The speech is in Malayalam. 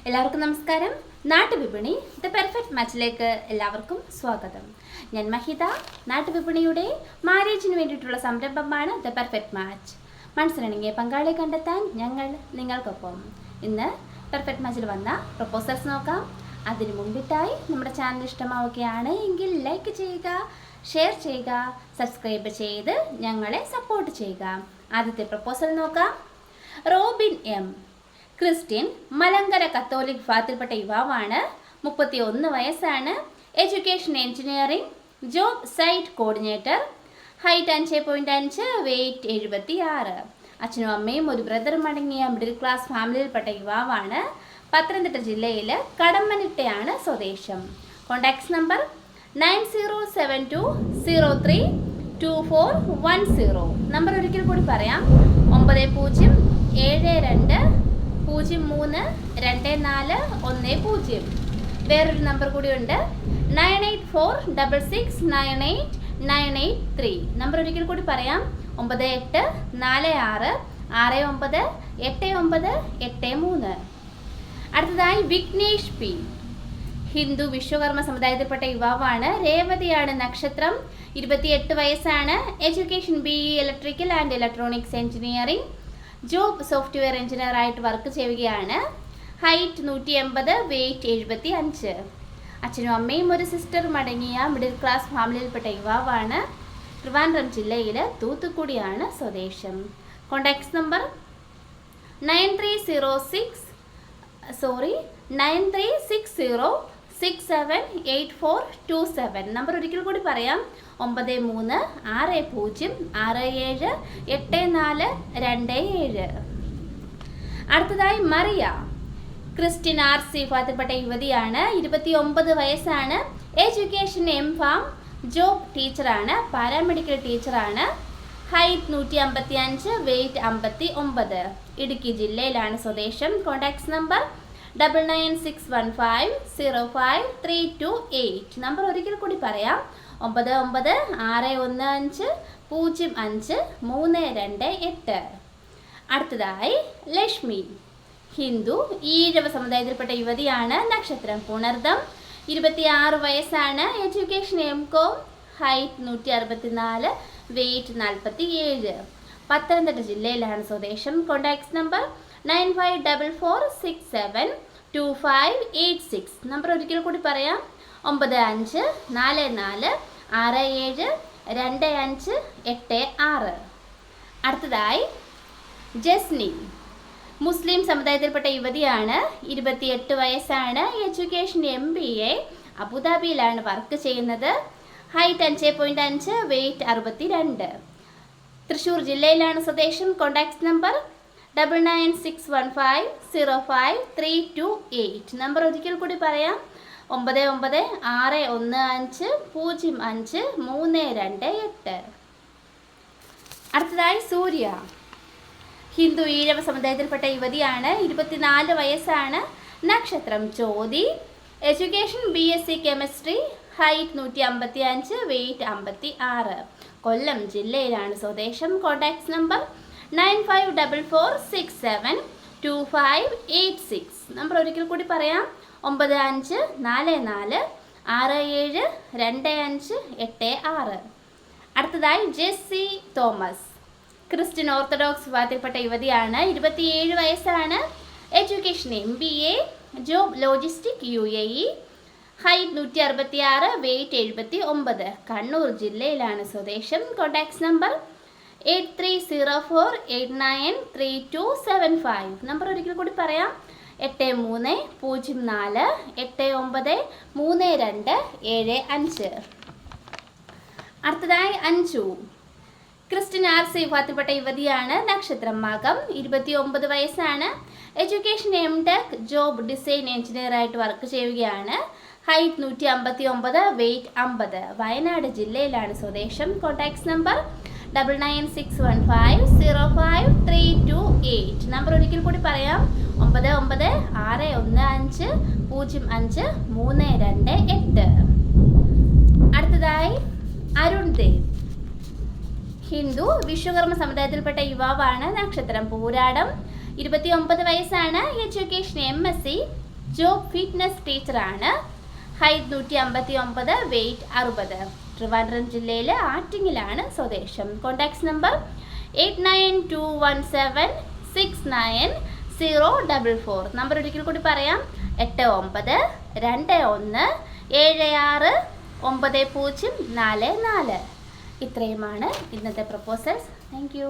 എല്ലാവർക്കും നമസ്കാരം. നാട്ടുവിപണി ദ പെർഫെക്റ്റ് മാച്ചിലേക്ക് എല്ലാവർക്കും സ്വാഗതം. ഞാൻ മഹിത. നാട്ടുവിപണിയുടെ മാരേജിന് വേണ്ടിയിട്ടുള്ള സംരംഭമാണ് ദ പെർഫെക്റ്റ് മാച്ച്. മനസ്സിലിണങ്ങിയ പങ്കാളിയെ കണ്ടെത്താൻ ഞങ്ങൾ നിങ്ങൾക്കൊപ്പം. ഇന്ന് പെർഫെക്റ്റ് മാച്ചിൽ വന്ന പ്രപ്പോസൽസ് നോക്കാം. അതിനു മുമ്പിട്ടായി നമ്മുടെ ചാനൽ ഇഷ്ടമാവുകയാണ് എങ്കിൽ ലൈക്ക് ചെയ്യുക, ഷെയർ ചെയ്യുക, സബ്സ്ക്രൈബ് ചെയ്ത് ഞങ്ങളെ സപ്പോർട്ട് ചെയ്യുക. ആദ്യത്തെ പ്രപ്പോസൽ നോക്കാം. Robin M, Christian, Malankara Catholic വിഭാഗത്തിൽപ്പെട്ട യുവാവാണ്. 31 വയസ്സാണ്. Education engineering, job site coordinator, height 5.5, weight 76. അച്ഛനും അമ്മയും ഒരു ബ്രദറും അടങ്ങിയ മിഡിൽ ക്ലാസ് ഫാമിലിയിൽപ്പെട്ട യുവാവാണ്. പത്തനംതിട്ട ജില്ലയിൽ കടമ്മനിട്ടയാണ് സ്വദേശം. Contacts number 9072032410. നമ്പർ ഒരിക്കൽ കൂടി പറയാം. 9072032410. വേറൊരു നമ്പർ കൂടിയുണ്ട്, 9846698983. നമ്പർ ഒരിക്കൽ കൂടി പറയാം, 9846698983. അടുത്തതായി വിഘ്നേഷ് പി, ഹിന്ദു വിശ്വകർമ്മ സമുദായത്തിൽപ്പെട്ട യുവാവാണ്. രേവതിയാണ് നക്ഷത്രം. 28 വയസ്സാണ്. Education BE electrical and electronics engineering, job software engineer ആയിട്ട് വർക്ക് ചെയ്യുകയാണ്. Height 180, weight 75. അച്ഛനും അമ്മയും ഒരു സിസ്റ്ററും അടങ്ങിയ മിഡിൽ ക്ലാസ് ഫാമിലിയിൽപ്പെട്ട യുവാവാണ്. ട്രിവാൻഡ്രം ജില്ലയിൽ തൂത്തുക്കുടിയാണ് സ്വദേശം. Contacts number 9360678427. നമ്പർ ഒരിക്കൽ കൂടി പറയാം, 9360678427. അടുത്തതായി മറിയ, ക്രിസ്ത്യൻ RC വിഭാഗത്തിൽപ്പെട്ട യുവതിയാണ്. 29 വയസ്സാണ്. എഡ്യൂക്കേഷൻ MPharm, ജോബ് ടീച്ചറാണ്, പാരാമെഡിക്കൽ ടീച്ചറാണ്. Height 155, weight 59. ഇടുക്കി ജില്ലയിലാണ് സ്വദേശം. Contacts number 9961505328. നമ്പർ ഒരിക്കൽ കൂടി പറയാം, 9961505328. അടുത്തതായി ലക്ഷ്മി, ഹിന്ദു ഈഴവ സമുദായത്തിൽപ്പെട്ട യുവതിയാണ്. നക്ഷത്രം പുണർദം. 26 വയസ്സാണ്. Education MCom, height 164, weight 47. Pathanamthitta ജില്ലയിലാണ് സ്വദേശം. Contacts number 9544672586. നമ്പർ ഒരിക്കൽ കൂടി പറയാം, 9544672586. അടുത്തതായി ജസ്നി, മുസ്ലിം സമുദായത്തിൽപ്പെട്ട യുവതിയാണ്. 28 വയസ്സാണ്. എഡ്യൂക്കേഷൻ MBA, അബുദാബിയിലാണ് വർക്ക് ചെയ്യുന്നത്. Height 5.5, weight 62. തൃശ്ശൂർ ജില്ലയിലാണ് സ്വദേശം. Contacts number 9961505328. നമ്പർ ഒരിക്കൽ കൂടി പറയാം, 9961505328. അടുത്തതായി സൂര്യ, ഹിന്ദു ഈഴവ സമുദായത്തിൽപ്പെട്ട യുവതിയാണ്. 24 വയസ്സാണ്. നക്ഷത്രം ചോതി. Education BSc chemistry, height 155, weight 56. Kollam ജില്ലയിലാണ് സ്വദേശം. Contacts number 9544672586. നമ്പർ ഒരിക്കൽ കൂടി പറയാം, 9544672586. അടുത്തതായി ജെസ്സി തോമസ്, ക്രിസ്ത്യൻ ഓർത്തഡോക്സ് വിഭാഗത്തിൽപ്പെട്ട യുവതിയാണ്. 27 വയസ്സാണ്. Education MBA, job logistic UAE, height 166, weight 79. Kannur ജില്ലയിലാണ് സ്വദേശം. Contacts number 8304893275. നമ്പർ ഒരിക്കൽ കൂടി പറയാം, 8304893275. അടുത്തതായി അഞ്ജു, ക്രിസ്ത്യൻ RC വിഭാഗത്തിൽപ്പെട്ട യുവതിയാണ്. നക്ഷത്രം മകം. 29 വയസ്സാണ്. Education MTech, job design engineer ആയിട്ട് വർക്ക് ചെയ്യുകയാണ്. Height 159, weight 50. വയനാട് ജില്ലയിലാണ് സ്വദേശം. Contacts number 9961505328. നമ്പർ ഒരിക്കൽ കൂടി പറയാം, 9961505328. അടുത്തതായി അരുൺ ദേവ്, ഹിന്ദു വിശ്വകർമ്മ സമുദായത്തിൽപ്പെട്ട യുവാവാണ്. നക്ഷത്രം പൂരാടം. 29 വയസ്സാണ്. എഡ്യൂക്കേഷൻ MSc, ജോബ് ഫിറ്റ്നസ് ടീച്ചറാണ്. Height 159, weight 60. ട്രിവാൻഡ്രം ജില്ലയിലെ ആറ്റിങ്ങിലാണ് സ്വദേശം. Contacts number 8921769044. നമ്പർ ഒരിക്കൽ കൂടി പറയാം, 8921769044. ഇത്രയുമാണ് ഇന്നത്തെ പ്രപ്പോസൽസ്. Thank you.